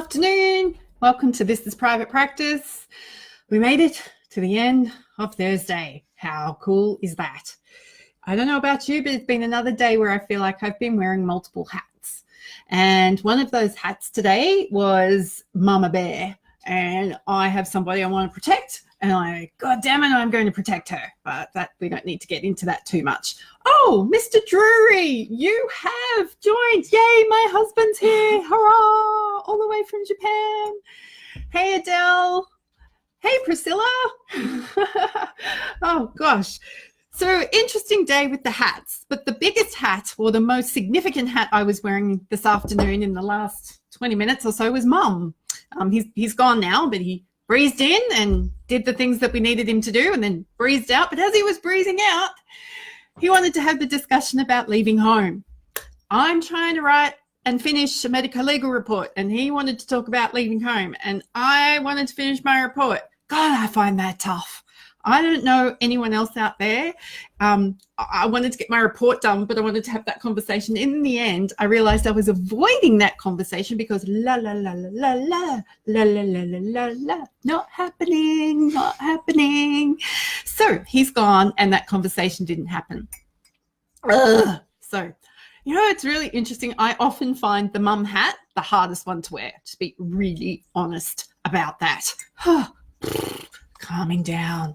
afternoon. Welcome to This is Private Practice. We made it to the end of Thursday. How cool is that? I don't know about you, but it's been another day where I feel like I've been wearing multiple hats. And one of those hats today was Mama Bear. And I have somebody I want to protect. And God damn it, I'm going to protect her. But that we don't need to get into that too much. Oh, Mr. Drury, you have joined. Yay, my husband's here. Hurrah, all the way from Japan. Hey, Adele. Hey, Priscilla. Oh, gosh. So interesting day with the hats. But the biggest hat, or the most significant hat I was wearing this afternoon in the last 20 minutes or so was Mum. He's gone now, but he breezed in and did the things that we needed him to do and then breezed out. But as he was breezing out, he wanted to have the discussion about leaving home. I'm trying to write and finish a medico-legal report, and he wanted to talk about leaving home, and I wanted to finish my report. God, I find that tough. I don't know anyone else out there. I wanted to get my report done, but I wanted to have that conversation. In the end, I realized I was avoiding that conversation because not happening. So he's gone, and that conversation didn't happen. So, you know, it's really interesting. I often find the mum hat the hardest one to wear, to be really honest about that. Calming down.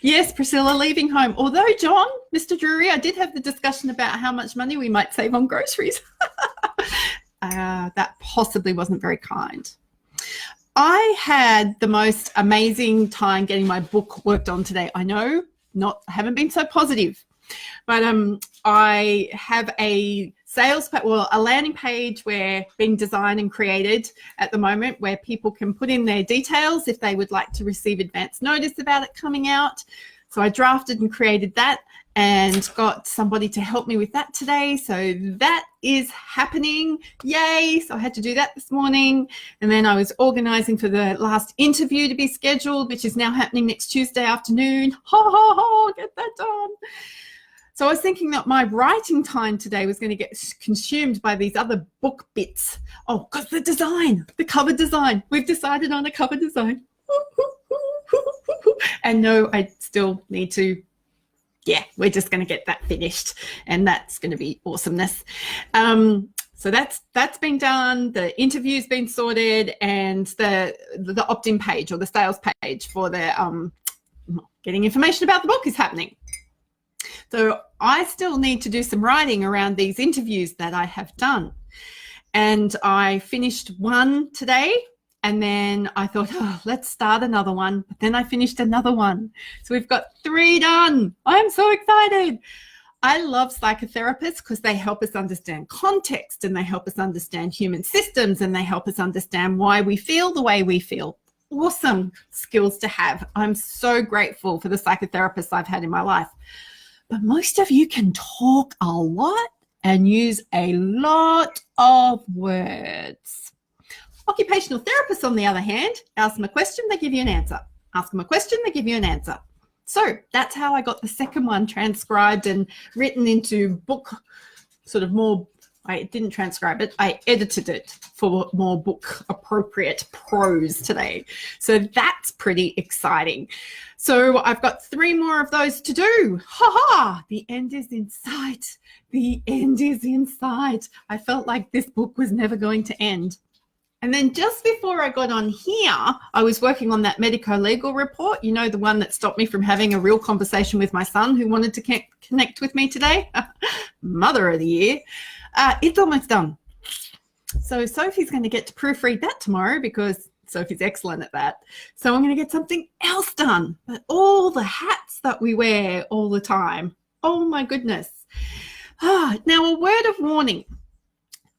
Yes, Priscilla, leaving home. Although, John, Mr. Drury, I did have the discussion about how much money we might save on groceries. That possibly wasn't very kind. I had the most amazing time getting my book worked on today. I know, I haven't been so positive, but I have a a landing page being designed and created at the moment where people can put in their details if they would like to receive advance notice about it coming out. So I drafted and created that and got somebody to help me with that today. So that is happening. Yay. So I had to do that this morning. And then I was organizing for the last interview to be scheduled, which is now happening next Tuesday afternoon. Get that done. So I was thinking that my writing time today was going to get consumed by these other book bits. Oh, because the cover design. We've decided on a cover design. And no, I still need to, we're just going to get that finished. And that's going to be awesomeness. So that's been done. The interview's been sorted, and the opt-in page or the sales page for the getting information about the book is happening. So I still need to do some writing around these interviews that I have done. And I finished one today, and then I thought, let's start another one. But then I finished another one. So we've got 3 done. I'm so excited. I love psychotherapists because they help us understand context, and they help us understand human systems, and they help us understand why we feel the way we feel. Awesome skills to have. I'm so grateful for the psychotherapists I've had in my life. But most of you can talk a lot and use a lot of words. Occupational therapists, on the other hand, ask them a question, they give you an answer. Ask them a question, they give you an answer. So that's how I got the second one transcribed and written into book, sort of more. I didn't transcribe it. I edited it for more book appropriate prose today. So that's pretty exciting. So I've got 3 more of those to do. The end is in sight. The end is in sight. I felt like this book was never going to end. And then just before I got on here, I was working on that medico-legal report, you know, the one that stopped me from having a real conversation with my son who wanted to connect with me today. Mother of the year. It's almost done. So Sophie's going to get to proofread that tomorrow because Sophie's excellent at that. So I'm going to get something else done. But all the hats that we wear all the time. Oh, my goodness. Now, a word of warning.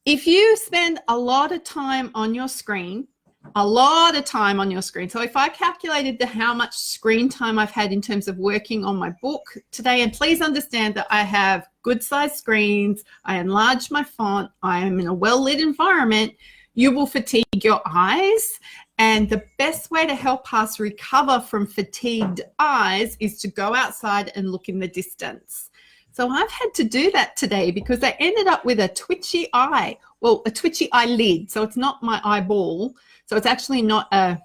If you spend a lot of time on your screen, so if I calculated how much screen time I've had in terms of working on my book today, and please understand that I have good sized screens, I enlarged my font, I am in a well-lit environment, you will fatigue your eyes. And the best way to help us recover from fatigued eyes is to go outside and look in the distance. So I've had to do that today because I ended up with a twitchy eye. well, a twitchy eyelid. So it's not my eyeball. So it's actually not an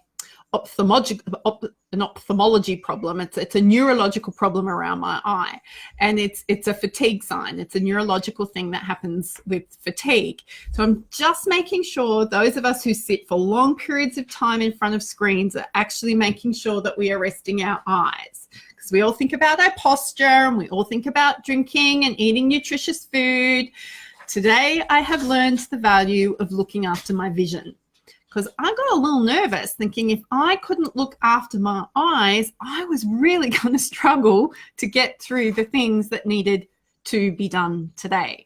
ophthalmology problem. It's a neurological problem around my eye, and it's a fatigue sign. It's a neurological thing that happens with fatigue. So I'm just making sure those of us who sit for long periods of time in front of screens are actually making sure that we are resting our eyes, because we all think about our posture and we all think about drinking and eating nutritious food. Today I have learned the value of looking after my vision, because I got a little nervous thinking if I couldn't look after my eyes, I was really going to struggle to get through the things that needed to be done today.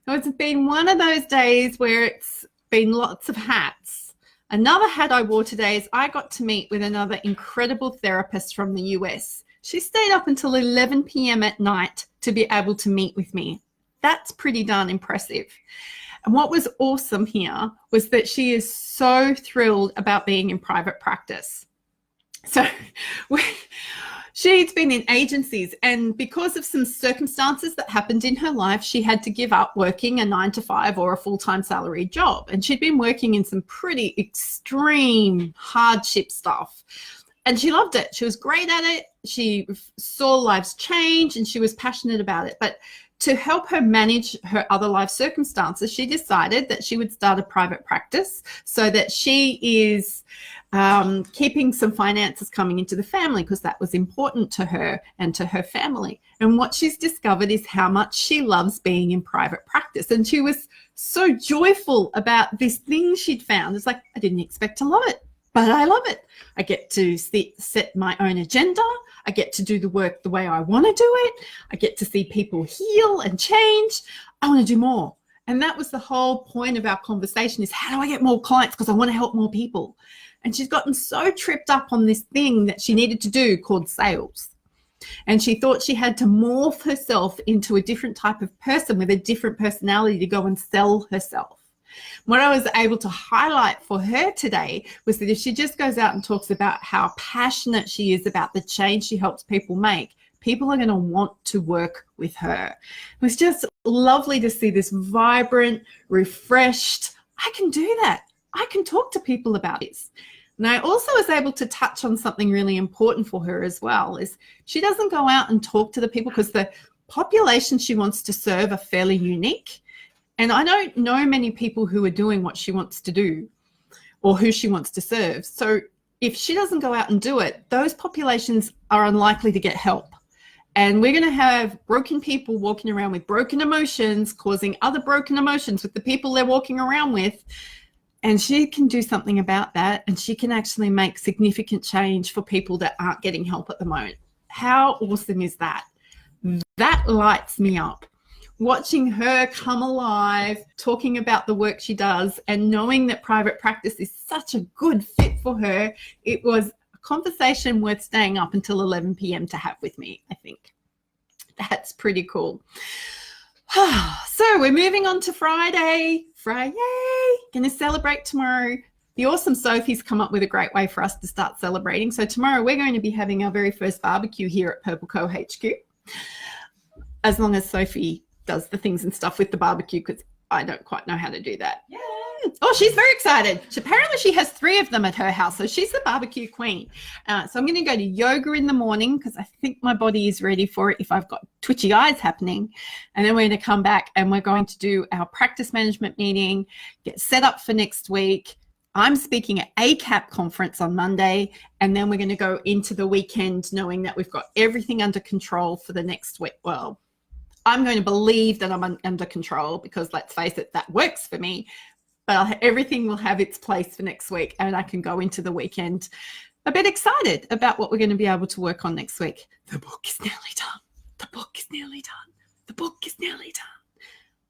So it's been one of those days where it's been lots of hats. Another hat I wore today is I got to meet with another incredible therapist from the US. She stayed up until 11 p.m. at night to be able to meet with me. That's pretty darn impressive. And what was awesome here was that she is so thrilled about being in private practice. So she'd been in agencies, and because of some circumstances that happened in her life, she had to give up working a 9-to-5 or a full-time salaried job. And she'd been working in some pretty extreme hardship stuff. And she loved it. She was great at it. She saw lives change and she was passionate about it. But to help her manage her other life circumstances, she decided that she would start a private practice so that she is keeping some finances coming into the family, because that was important to her and to her family. And what she's discovered is how much she loves being in private practice. And she was so joyful about this thing she'd found. It's like, I didn't expect to love it, but I love it. I get to set my own agenda. I get to do the work the way I want to do it. I get to see people heal and change. I want to do more. And that was the whole point of our conversation, is how do I get more clients, because I want to help more people. And she's gotten so tripped up on this thing that she needed to do called sales. And she thought she had to morph herself into a different type of person with a different personality to go and sell herself. What I was able to highlight for her today was that if she just goes out and talks about how passionate she is about the change she helps people make, people are going to want to work with her. It was just lovely to see this vibrant, refreshed, I can do that. I can talk to people about this. And I also was able to touch on something really important for her as well, is she doesn't go out and talk to the people, because the population she wants to serve are fairly unique. And I don't know many people who are doing what she wants to do or who she wants to serve. So if she doesn't go out and do it, those populations are unlikely to get help. And we're going to have broken people walking around with broken emotions, causing other broken emotions with the people they're walking around with. And she can do something about that. And she can actually make significant change for people that aren't getting help at the moment. How awesome is that? That lights me up. Watching her come alive, talking about the work she does, and knowing that private practice is such a good fit for her, it was a conversation worth staying up until 11 p.m. to have with me, I think. That's pretty cool. So we're moving on to Friday. Fri-Yay! Going to celebrate tomorrow. The awesome Sophie's come up with a great way for us to start celebrating. So tomorrow we're going to be having our very first barbecue here at Purple Co HQ. As long as Sophie does the things and stuff with the barbecue, because I don't quite know how to do that. Yay. Oh, she's very excited. Apparently she has 3 of them at her house, so she's the barbecue queen. So I'm going to go to yoga in the morning, because I think my body is ready for it if I've got twitchy eyes happening. And then we're going to come back and we're going to do our practice management meeting, get set up for next week. I'm speaking at ACAP conference on Monday, and then we're going to go into the weekend knowing that we've got everything under control for the next week. Well, I'm going to believe that I'm under control, because let's face it, that works for me. But everything will have its place for next week, and I can go into the weekend a bit excited about what we're going to be able to work on next week. The book is nearly done. The book is nearly done. The book is nearly done.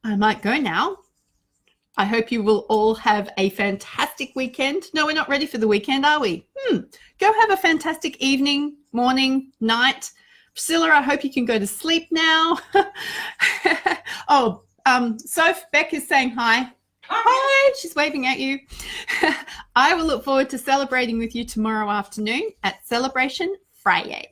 I might go now. I hope you will all have a fantastic weekend. No, we're not ready for the weekend, are we? Go have a fantastic evening, morning, night. Priscilla, I hope you can go to sleep now. Soph, Beck is saying hi. Hi, she's waving at you. I will look forward to celebrating with you tomorrow afternoon at Celebration Fri-Yay.